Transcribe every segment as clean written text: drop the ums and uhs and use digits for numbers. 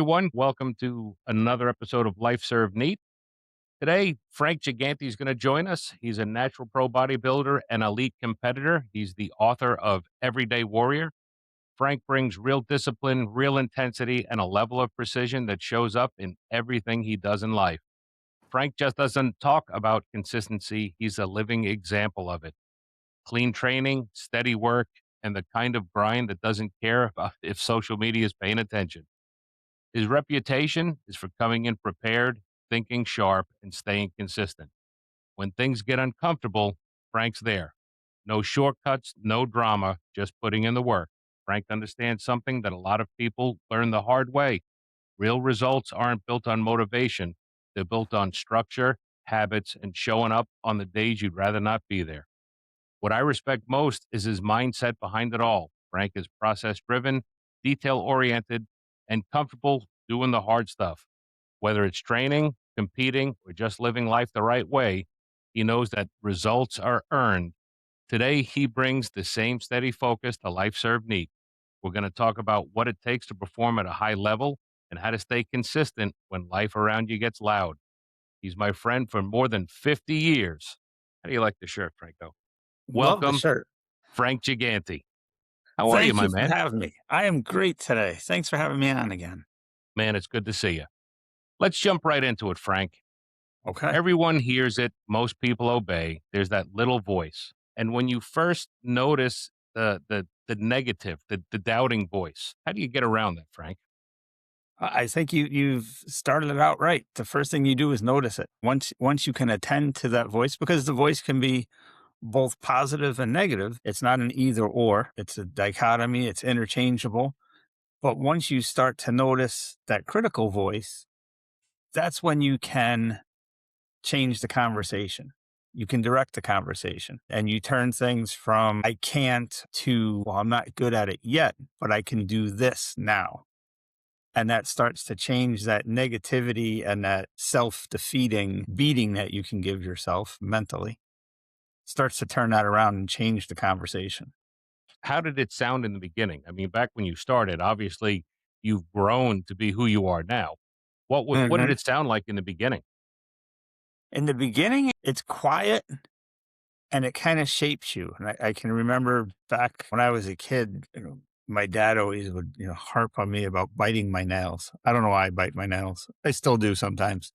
everyone. Welcome to another episode of Life Served Neat. Today, Frank Gigante is going to join us. He's a natural pro bodybuilder and elite competitor. He's the author of Everyday Warrior. Frank brings real discipline, real intensity, and a level of precision that shows up in everything he does in life. Frank just doesn't talk about consistency, he's a living example of it. Clean training, steady work, and the kind of grind that doesn't care about if social media is paying attention. His reputation is for coming in prepared, thinking sharp, and staying consistent. When things get uncomfortable, Frank's there. No shortcuts, no drama, just putting in the work. Frank understands something that a lot of people learn the hard way. Real results aren't built on motivation, they're built on structure, habits, and showing up on the days you'd rather not be there. What I respect most is his mindset behind it all. Frank is process driven, detail oriented, and comfortable doing the hard stuff. Whether it's training, competing, or just living life the right way, he knows that results are earned. Today, he brings the same steady focus to Life Served Neat. We're going to talk about what it takes to perform at a high level and how to stay consistent when life around you gets loud. He's my friend for more than 50 years. How do you like the shirt, Franco? Love the Welcome, shirt. Frank Gigante. How are you, Thank my you for man? having me. I am great today. Thanks for having me on again. Man, it's good to see you. Let's jump right into it, Frank. Okay. Everyone hears it, most people obey. There's that little voice. And when you first notice the negative, the doubting voice, how do you get around that, Frank? I think you've started it out right. The first thing you do is notice it. Once you can attend to that voice, because the voice can be both positive and negative. It's not an either or. It's a dichotomy. It's interchangeable. But once you start to notice that critical voice, that's when you can change the conversation. You can direct the conversation and you turn things from I can't to, well, I'm not good at it yet, but I can do this now. And that starts to change that negativity and that self defeating beating that you can give yourself mentally. Starts to turn that around and change the conversation. How did it sound in the beginning? I mean, back when you started, obviously you've grown to be who you are now. What did Mhm. it sound like in the beginning? In the beginning, it's quiet and it kind of shapes you. And I can remember back when I was a kid, my dad always would, harp on me about biting my nails. I don't know why I bite my nails. I still do sometimes.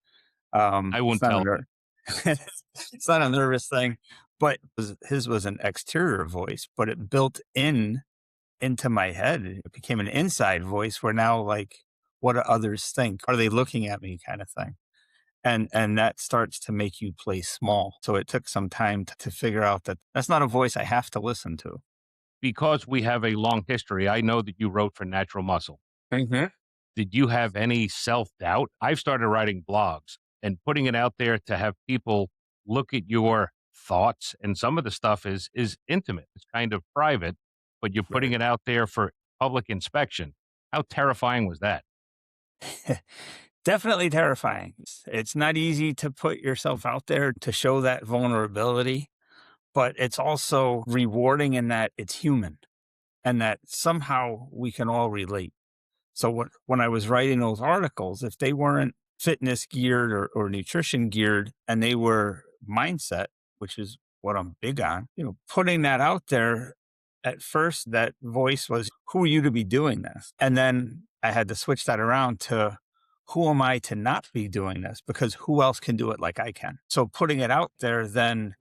I It's won't not a tell him. it's not a nervous thing, but his was an exterior voice, but it built into my head. It became an inside voice where now, like, what do others think? Are they looking at me, kind of thing? And that starts to make you play small. So it took some time to figure out that that's not a voice I have to listen to. Because we have a long history, I know that you wrote for Natural Muscle. Mhm. Did you have any self-doubt? I've started writing blogs and putting it out there to have people look at your thoughts, and some of the stuff is intimate. It's kind of private, but you're putting Right. it out there for public inspection. How terrifying was that? Definitely terrifying. It's not easy to put yourself out there to show that vulnerability, but it's also rewarding in that it's human and that somehow we can all relate. So when I was writing those articles, if they weren't fitness geared or nutrition geared and they were mindset, which is what I'm big on, putting that out there, at first that voice was, who are you to be doing this? And then I had to switch that around to, who am I to not be doing this? Because who else can do it like I can? So putting it out there then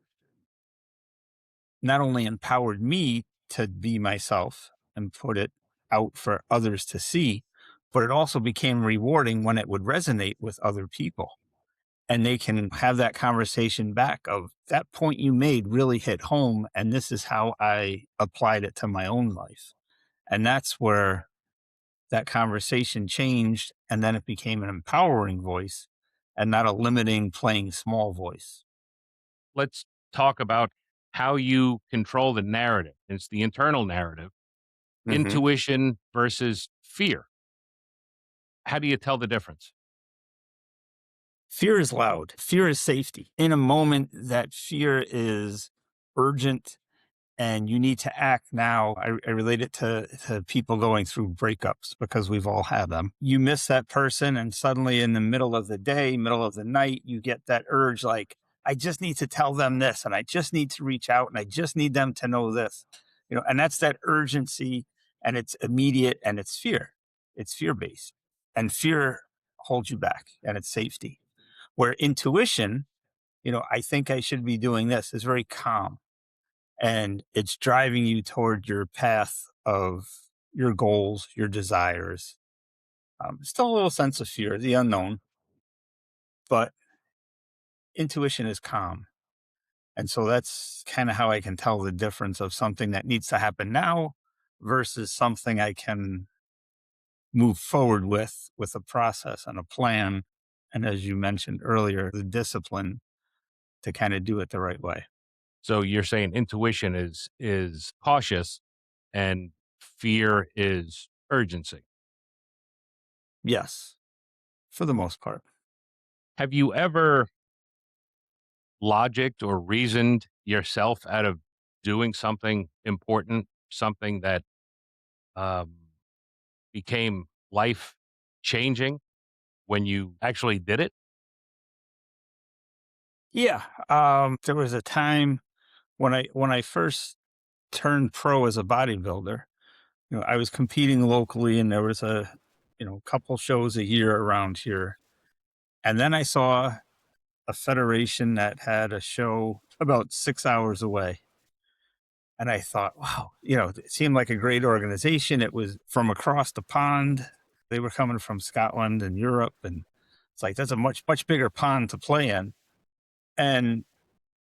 not only empowered me to be myself and put it out for others to see, but it also became rewarding when it would resonate with other people. And they can have that conversation back of that point you made really hit home. And this is how I applied it to my own life. And that's where that conversation changed. And then it became an empowering voice and not a limiting playing small voice. Let's talk about how you control the narrative. It's the internal narrative, Mhm. intuition versus fear. How do you tell the difference? Fear is loud. Fear is safety. In a moment, that fear is urgent and you need to act now. I relate it to people going through breakups because we've all had them. You miss that person, and suddenly in the middle of the day, middle of the night, you get that urge like, I just need to tell them this, and I just need to reach out, and I just need them to know this. And that's that urgency, and it's immediate, and it's fear. It's fear based, and fear holds you back, and it's safety. Where intuition, I think I should be doing this, is very calm, and it's driving you toward your path of your goals, your desires. Still a little sense of fear, the unknown, but intuition is calm. And so that's kind of how I can tell the difference of something that needs to happen now versus something I can move forward with a process and a plan. And as you mentioned earlier, the discipline to kind of do it the right way. So you're saying intuition is cautious and fear is urgency. Yes, for the most part. Have you ever logicked or reasoned yourself out of doing something important, something that um, became life changing when you actually did it? Yeah. There was a time when I first turned pro as a bodybuilder. I was competing locally, and there was a couple shows a year around here. And then I saw a federation that had a show about 6 hours away. And I thought, wow, it seemed like a great organization. It was from across the pond. They were coming from Scotland and Europe. And it's like, that's a much, much bigger pond to play in. And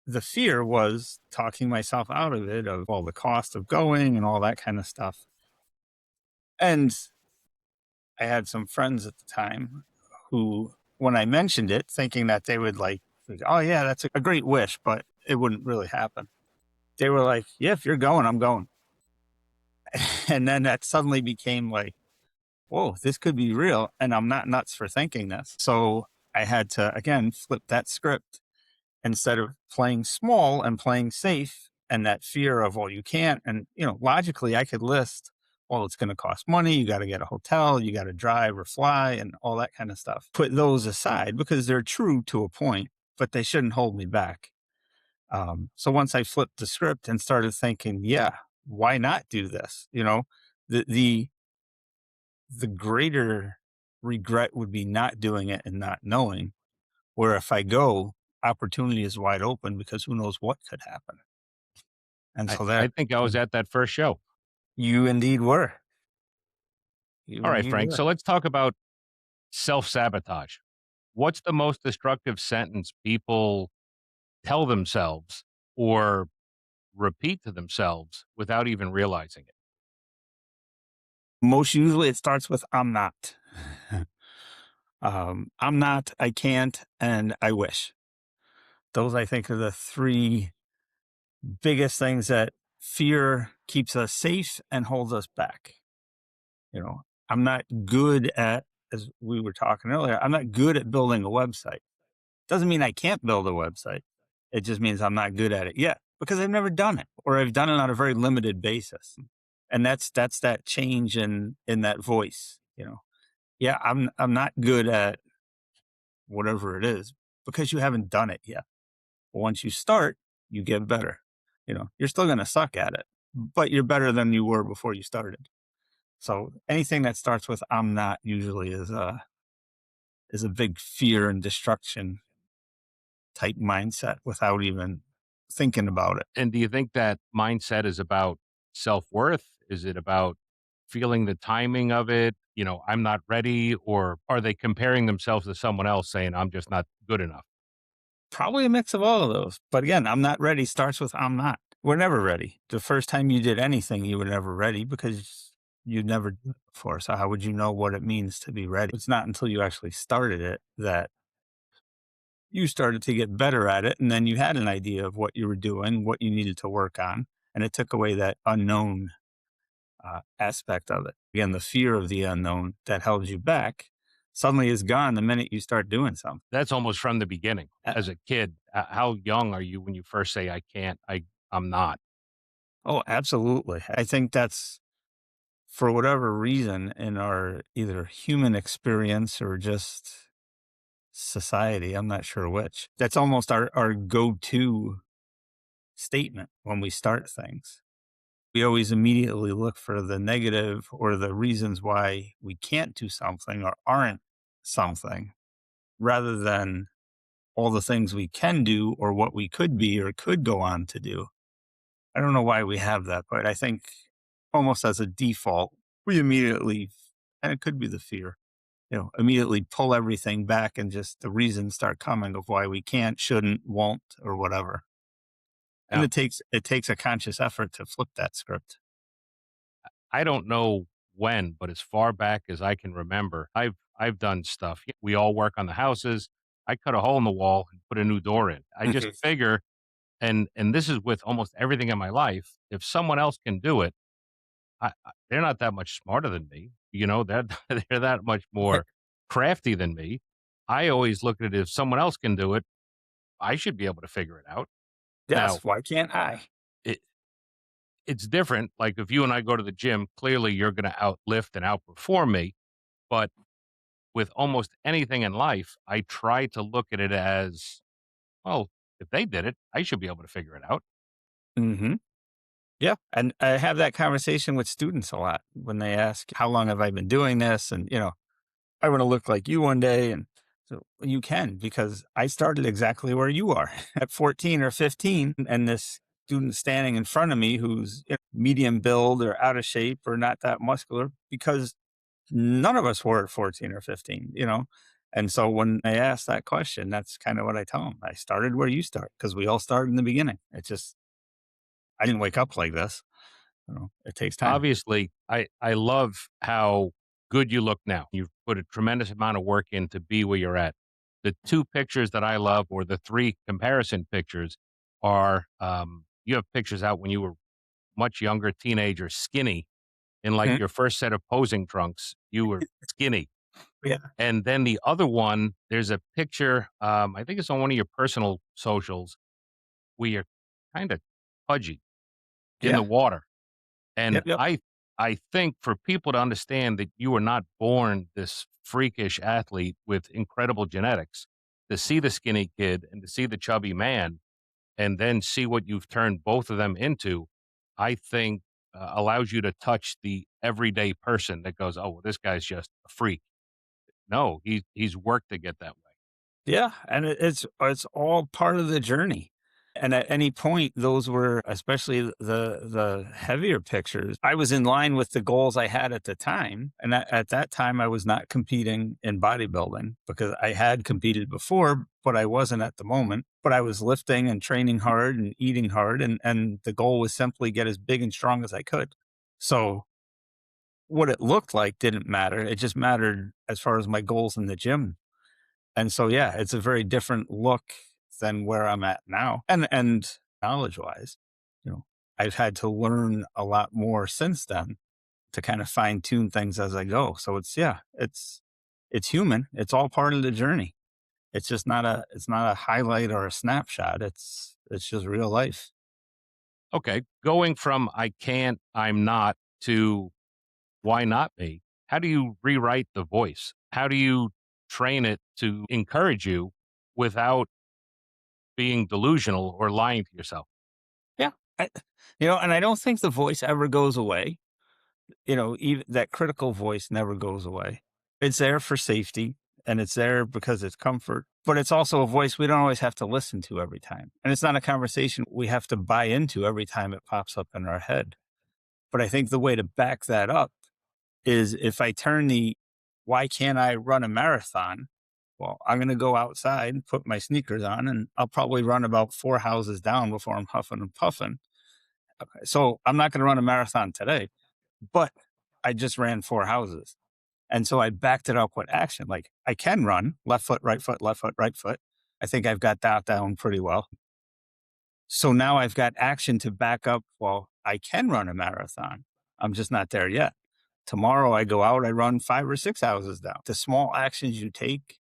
the fear was talking myself out of it, of all the cost of going and all that kind of stuff. And I had some friends at the time who, when I mentioned it, thinking that they would like, oh yeah, that's a great wish, but it wouldn't really happen. They were like, yeah, if you're going, I'm going. And then that suddenly became like, whoa, this could be real. And I'm not nuts for thinking this. So I had to, again, flip that script. Instead of playing small and playing safe, and that fear of, well, you can't. And, logically, I could list, well, it's going to cost money. You got to get a hotel, you got to drive or fly, and all that kind of stuff. Put those aside because they're true to a point, but they shouldn't hold me back. So once I flipped the script and started thinking, yeah, why not do this? The, the, the greater regret would be not doing it and not knowing, where if I go, opportunity is wide open because who knows what could happen. And I, so I that think I was at that first show. you indeed were. You All right, indeed Frank. were. So let's talk about self sabotage. What's the most destructive sentence people tell themselves or repeat to themselves without even realizing it? Most usually it starts with I'm not. I'm not, I can't, and I wish. Those I think are the three biggest things that fear keeps us safe and holds us back. I'm not good at, as we were talking earlier, I'm not good at building a website. Doesn't mean I can't build a website. It just means I'm not good at it yet because I've never done it, or I've done it on a very limited basis. And that's that change in that voice. Yeah, I'm not good at whatever it is because you haven't done it yet. But once you start, you get better. You're still going to suck at it, but you're better than you were before you started. So anything that starts with I'm not usually is a big fear and destruction type mindset without even thinking about it. And do you think that mindset is about self worth? Is it about feeling the timing of it? I'm not ready. Or are they comparing themselves to someone else saying, I'm just not good enough? Probably a mix of all of those. But again, I'm not ready starts with I'm not. We're never ready. The first time you did anything, you were never ready because you'd never done it before. So how would you know what it means to be ready? It's not until you actually started it that you started to get better at it. And then you had an idea of what you were doing, what you needed to work on. And it took away that unknown aspect of it. Again, the fear of the unknown that held you back suddenly is gone the minute you start doing something. That's almost from the beginning. Uh, As a kid, how young are you when you first say, I can't, I'm not? Oh, absolutely. I think that's for whatever reason in our either human experience or just society, I'm not sure which. That's almost our go-to statement when we start things. We always immediately look for the negative or the reasons why we can't do something or aren't something rather than all the things we can do or what we could be or could go on to do. I don't know why we have that, but I think almost as a default, we immediately, and it could be the fear, immediately pull everything back and just the reasons start coming of why we can't, shouldn't, won't, or whatever. And Now, it takes a conscious effort to flip that script. I don't know when, but as far back as I can remember, I've done stuff. We all work on the houses. I cut a hole in the wall and put a new door in. I just Mhm. figure, and this is with almost everything in my life. If someone else can do it, they're not that much smarter than me. That they're that much more crafty than me. I always look at it, if someone else can do it, I should be able to figure it out. Now, Yes, why can't I? it it's different. Like if you and I go to the gym, clearly you're going to outlift and outperform me. But with almost anything in life, I try to look at it as, well, if they did it, I should be able to figure it out. Hmm. Yeah. And I have that conversation with students a lot when they ask, how long have I been doing this? And, I want to look like you one day. And so you can, because I started exactly where you are at 14 or 15. And this student standing in front of me who's medium build or out of shape or not that muscular, because none of us were at 14 or 15. And so when they ask that question, that's kind of what I tell them. I started where you start because we all started in the beginning. I didn't wake up like this. It takes time. Obviously, I love how good you look now. You've put a tremendous amount of work in to be where you're at. The two pictures that I love, or the three comparison pictures, are you have pictures out when you were much younger, teenager, skinny, in like Mhm. your first set of posing trunks. You were skinny. Yeah. And then the other one, there's a picture, I think it's on one of your personal socials, where you're kind of pudgy in Yeah. the water. And Yep. Yep. I think for people to understand that you were not born this freakish athlete with incredible genetics, to see the skinny kid and to see the chubby man, and then see what you've turned both of them into, I think allows you to touch the everyday person that goes, "Oh, well, this guy's just a freak." No, he's worked to get that way. Yeah. And it's all part of the journey. And at any point, those were, especially the heavier pictures. I was in line with the goals I had at the time, and at that time, I was not competing in bodybuilding because I had competed before, but I wasn't at the moment. But I was lifting and training hard and eating hard, and the goal was simply get as big and strong as I could. So what it looked like didn't matter. It just mattered as far as my goals in the gym. And so, yeah, it's a very different look than where I'm at now. And knowledge wise, you know, I've had to learn a lot more since then to kind of fine tune things as I go. So it's human. It's all part of the journey. It's not a highlight or a snapshot. It's just real life. Okay, going from "I can't, I'm not" to "Why not me?" How do you rewrite the voice? How do you train it to encourage you without being delusional or lying to yourself? Yeah. I, and I don't think the voice ever goes away. Even that critical voice never goes away. It's there for safety and it's there because it's comfort, but it's also a voice we don't always have to listen to every time. And it's not a conversation we have to buy into every time it pops up in our head. But I think the way to back that up is if I turn the why can't I run a marathon? Well, I'm going to go outside, put my sneakers on, and I'll probably run about 4 houses down before I'm huffing and puffing. Okay, so I'm not going to run a marathon today, but I just ran 4 houses. And so I backed it up with action. Like I can run left foot, right foot, left foot, right foot. I think I've got that down pretty well. So now I've got action to back up. Well, I can run a marathon. I'm just not there yet. Tomorrow I go out, I run 5 or 6 houses down. The small actions you take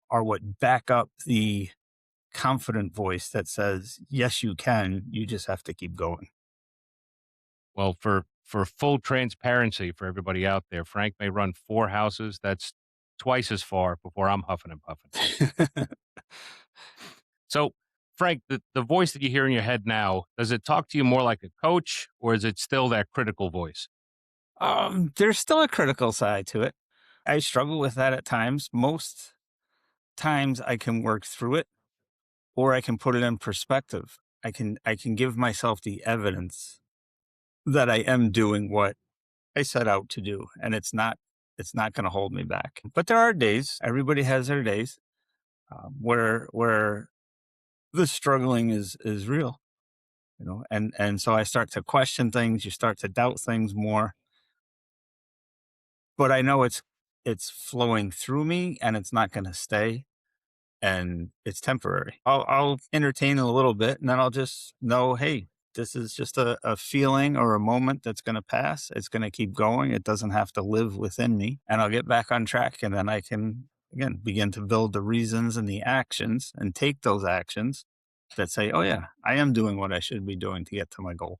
are what back up the confident voice that says, yes, you can. You just have to keep going. Well, for full transparency for everybody out there, Frank may run 4 houses. That's twice as far before I'm huffing and puffing. So, Frank, the voice that you hear in your head now, does it talk to you more like a coach or is it still that critical voice? There's still a critical side to it. I struggle with that at times. Most times I can work through it or I can put it in perspective. I can give myself the evidence that I am doing what I set out to do, and it's not going to hold me back. But there are days. Everybody has their days where the struggling is real, and so I start to question things. You start to doubt things more, but I know it's flowing through me, and it's not going to stay. And it's temporary. I'll entertain a little bit and then I'll just know, hey, this is just a feeling or a moment that's going to pass. It's going to keep going. It doesn't have to live within me. And I'll get back on track. And then I can, again, begin to build the reasons and the actions and take those actions that say, oh, yeah, I am doing what I should be doing to get to my goal.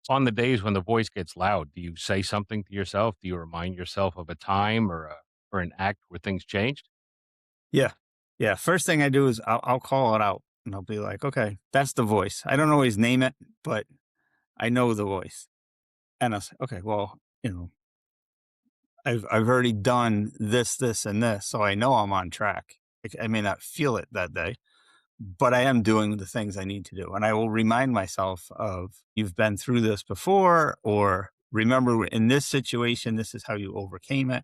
On the days when the voice gets loud, do you say something to yourself? Do you remind yourself of a time or an act where things changed? Yeah. Yeah. First thing I do is I'll call it out and I'll be like, okay, that's the voice. I don't always name it, but I know the voice. And I say, okay, well, I've already done this, this, and this, so I know I'm on track. I may not feel it that day, but I am doing the things I need to do. And I will remind myself of you've been through this before, or remember in this situation, this is how you overcame it.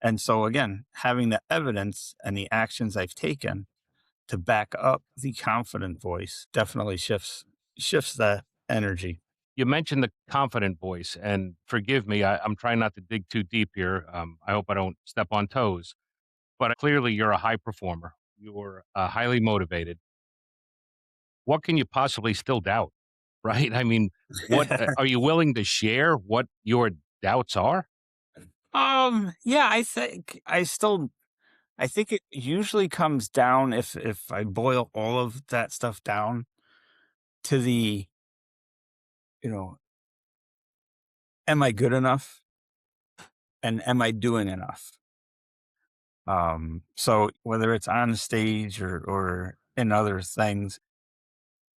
And so again, having the evidence and the actions I've taken to back up the confident voice definitely shifts that energy. You mentioned the confident voice, and forgive me, I'm trying not to dig too deep here. I hope I don't step on toes, but clearly you're a high performer. You're highly motivated. What can you possibly still doubt? Right? I mean, what are you willing to share what your doubts are? Yeah, I think it usually comes down if I boil all of that stuff down to the, you know, am I good enough and am I doing enough? So whether it's on stage or in other things,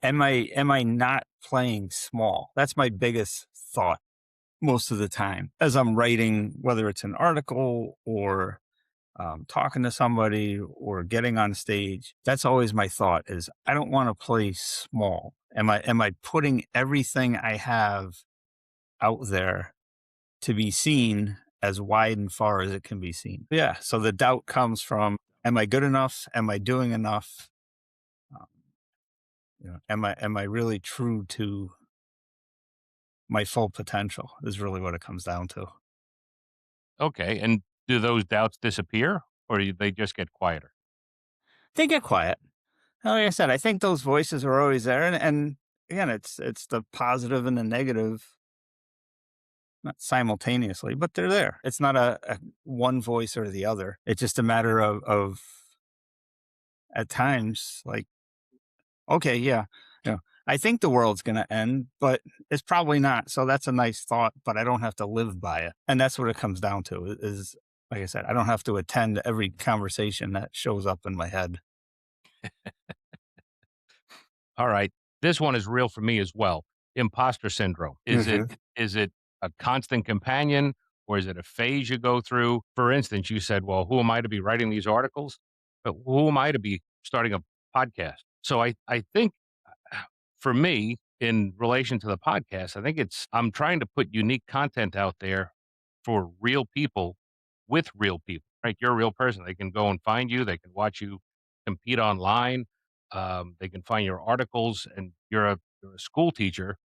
am I not playing small? That's my biggest thought most of the time as I'm writing, whether it's an article or talking to somebody or getting on stage. That's always my thought is I don't want to play small. Am I putting everything I have out there to be seen as wide and far as it can be seen? Yeah. So the doubt comes from, am I good enough? Am I doing enough? Um, am I really true to my full potential is really what it comes down to. Okay. And do those doubts disappear or they just get quieter? They get quiet. Like I said, I think those voices are always there, and again, it's the positive and the negative, not simultaneously, but they're there. It's not a one voice or the other. It's just a matter of at times like, okay, yeah, I think the world's gonna end, but it's probably not. So that's a nice thought, but I don't have to live by it, and that's what it comes down to. Is like I said, I don't have to attend every conversation that shows up in my head. All right. This one is real for me as well. Imposter syndrome. Is it a constant companion or is it a phase you go through? For instance, you said, well, who am I to be writing these articles? But who am I to be starting a podcast? So I think for me, in relation to the podcast, I think I'm trying to put unique content out there for real people with real people, right? You're a real person. They can go and find you. They can watch you compete online. They can find your articles, and you're a school teacher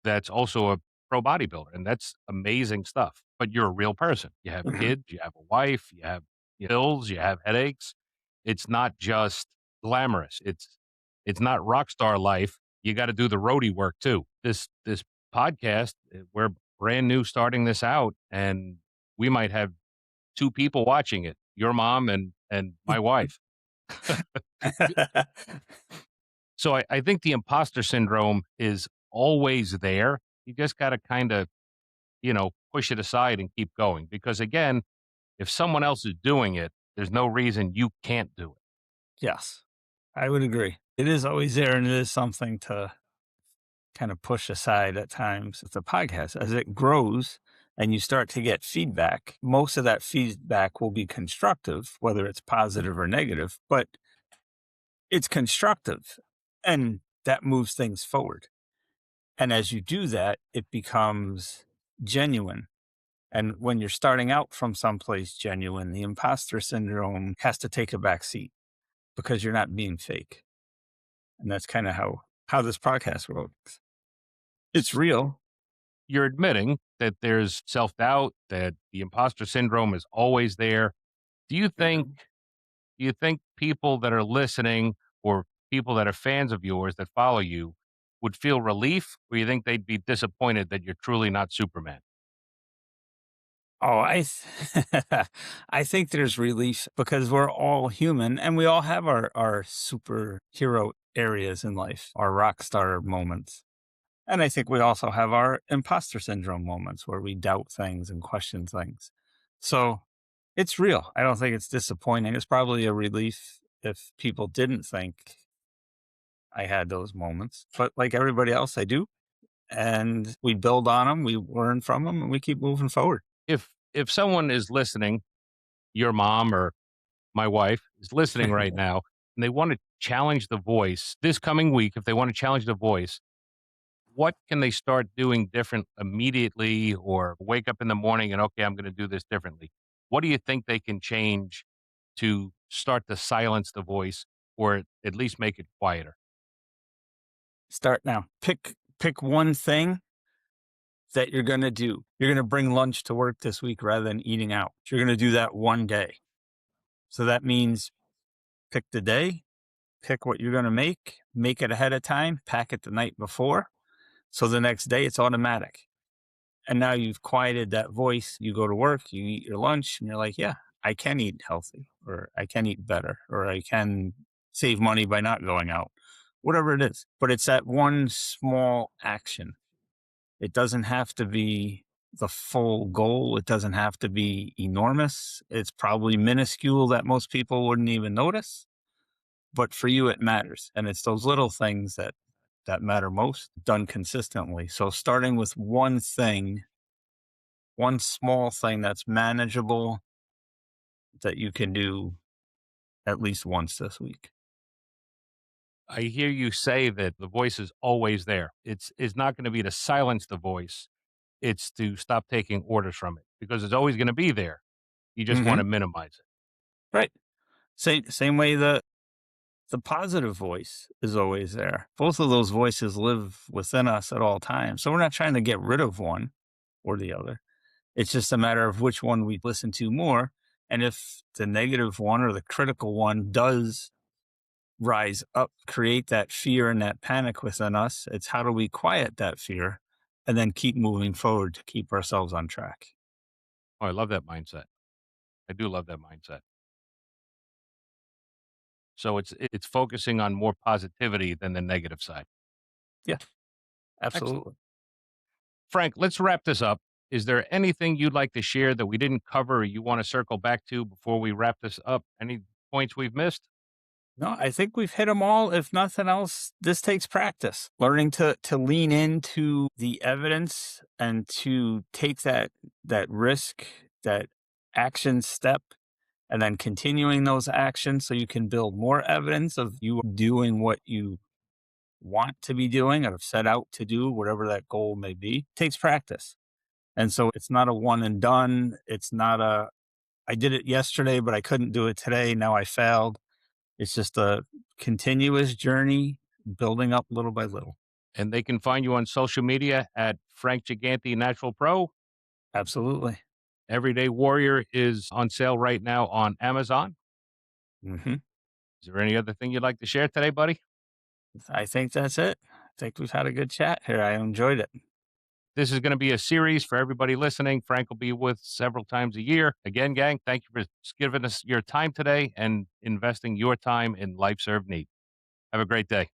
that's also a pro bodybuilder, and that's amazing stuff. But you're a real person. You have Mhm. kids, you have a wife, you have bills, you have headaches. It's not just glamorous. It's not rock star life. You got to do the roadie work too. This podcast, we're brand new starting this out, and we might have two people watching it. Your mom and my wife. So I think the imposter syndrome is always there. You just got to kind of, push it aside and keep going. Because again, if someone else is doing it, there's no reason you can't do it. Yes, I would agree. It is always there, and it is something to kind of push aside at times with the podcast. As it grows and you start to get feedback, most of that feedback will be constructive, whether it's positive or negative, but it's constructive and that moves things forward. And as you do that, it becomes genuine. And when you're starting out from someplace genuine, the imposter syndrome has to take a back seat because you're not being fake. And that's kind of how this podcast works. It's real. You're admitting that there's self doubt, that the imposter syndrome is always there. Do you Yeah. think do you think people that are listening or people that are fans of yours that follow you would feel relief, or you think they'd be disappointed that you're truly not Superman? Oh, I think there's relief because we're all human and we all have our superhero areas in life, our rock star moments. And I think we also have our imposter syndrome moments where we doubt things and question things. So it's real. I don't think it's disappointing. It's probably a relief if people didn't think I had those moments. But like everybody else, I do. And we build on them, we learn from them, and we keep moving forward. If someone is listening, your mom or my wife is listening right now, and they want to challenge the voice this coming week, if they want to challenge the voice, what can they start doing different immediately or wake up in the morning and, okay, I'm going to do this differently? What do you think they can change to start to silence the voice or at least make it quieter? Start now. Pick one thing that you're going to do. You're going to bring lunch to work this week rather than eating out. You're going to do that one day. So that means pick the day, pick what you're going to make it ahead of time, pack it the night before. So the next day it's automatic. And now you've quieted that voice. You go to work, you eat your lunch, and you're like, yeah, I can eat healthy, or I can eat better, or I can save money by not going out, whatever it is. But it's that one small action. It doesn't have to be the full goal. It doesn't have to be enormous. It's probably minuscule that most people wouldn't even notice. But for you, it matters. And it's those little things that matter most done consistently. So starting with one thing, one small thing that's manageable that you can do at least once this week. I hear you say that the voice is always there. It's not going to be to silence the voice. It's to stop taking orders from it because it's always going to be there. You just want Hmm. to minimize it. Right. Same way the positive voice is always there. Both of those voices live within us at all times. So we're not trying to get rid of one or the other. It's just a matter of which one we listen to more. And if the negative one or the critical one does rise up, create that fear and that panic within us, it's how do we quiet that fear and then keep moving forward to keep ourselves on track. Oh, I love that mindset. I do love that mindset. So it's focusing on more positivity than the negative side. Yeah, Excellent. absolutely. Frank, let's wrap this up. Is there anything you'd like to share that we didn't cover or you want to circle back to before we wrap this up? Any points we've missed? No, I think we've hit them all. If nothing else, this takes practice. Learning to lean into the evidence and to take that risk, that action step, and then continuing those actions so you can build more evidence of you doing what you want to be doing or have set out to do, whatever that goal may be, takes practice. And so it's not a one and done. It's not a I did it yesterday, but I couldn't do it today. Now I failed. It's just a continuous journey building up little by little. And they can find you on social media at Frank Gigante Natural Pro. Absolutely. Everyday Warrior is on sale right now on Amazon. Hmm. Is there any other thing you'd like to share today, buddy? I think that's it. I think we've had a good chat here. I enjoyed it. This is going to be a series for everybody listening. Frank will be with several times a year. Again, gang, thank you for giving us your time today and investing your time in Life Serve Neat. Have a great day.